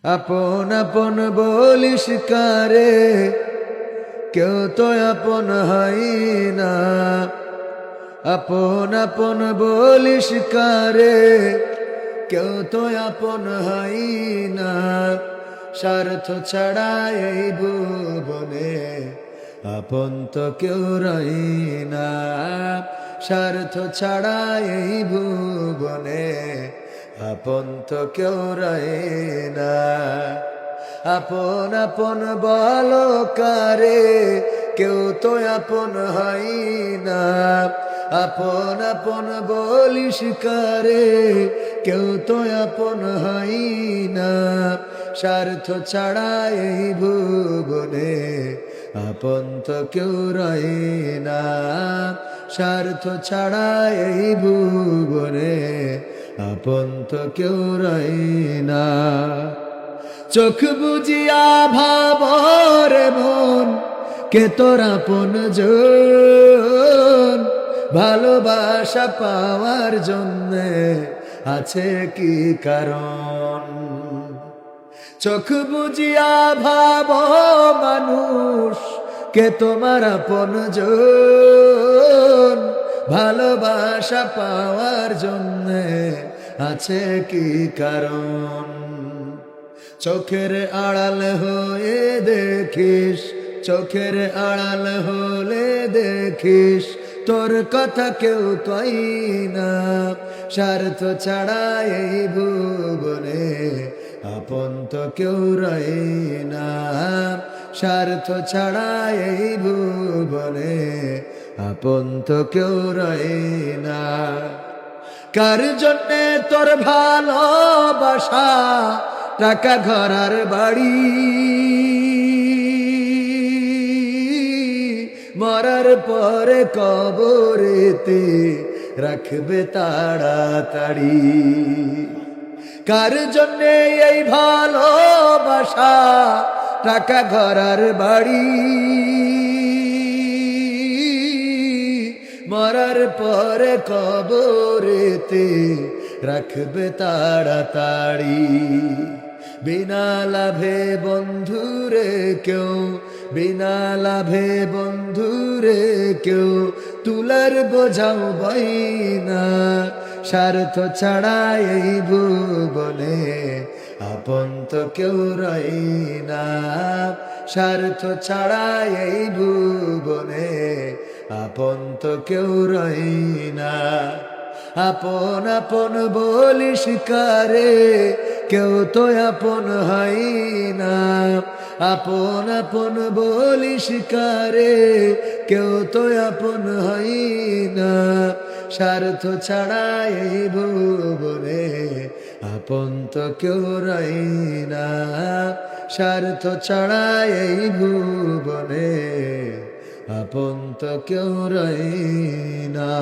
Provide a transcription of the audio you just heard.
আপন আপন বলিস কারে, কেউ তো আপন হয় না। আপন আপন বলিস কারে, কেউ তো আপন হয় না। স্বার্থ ছাড়া এই ভুবনে আপন তো কেউ রই না। স্বার্থ ছাড়া এই ভুবনে আপন তো কেউ রই না। আপন আপন বলো কারে, কেউ তো আপন হয় না। আপন আপন বলিস কারে, কেউ তো আপন হয় না। স্বার্থ ছাড়া এই ভুবনে আপন তো কেউ রয় না। স্বার্থ ছাড়া এই ভুবনে আপন তো কেউ রয় না। চোখ বুজিয়া ভাবর মন, কে তোর আপন জন। ভালোবাসা পাওয়ার জন্যে আছে কি কারণ? চোখ বুজিয়া ভাব মানুষ, কে তোমার আপন জন। ভালোবাসা পাওয়ার জন্যে আছে কি কারণ? চোখের আড়াল হয়ে দেখিস, চোখের আড়াল হলে দেখিস, তোর কথা কেউ কই না। স্বার্থ ছাড়া এই ভুবনে আপন তো কেউ রয় না। স্বার্থ ছাড়া এই ভুবনে আপন তো কেউ রয় না। কার জন্যে তোর ভালোবাসা, টাকা ঘর আর বাড়ি, মরার পরে কবরেতে রাখবে তাড়াতাড়ি। কার জন্যে এই ভালোবাসা, টাকা ঘর আর বাড়ি, মরার পরে কবরেতে রাখবে তাড়াতাড়ি। বিনা লাভে বন্ধুরে কেউ, বিনা লাভে বন্ধুরে কেউ তুলার বোঝাও বই না। স্বার্থ ছাড়া এই ভুবনে আপন তো কেউ রই না। স্বার্থ ছাড়া এই ভুবনে আপন তো কেউ রই না। আপন আপন বলিস কারে, কেউ তো আপন হয় না। আপন আপন বলিস কারে, কেউ তো আপন হয় না। স্বার্থ ছাড়া এই ভুবনে আপন তো কেউ রই না। স্বার্থ ছাড়া এই ভুবনে আপন তো কেউ রই না।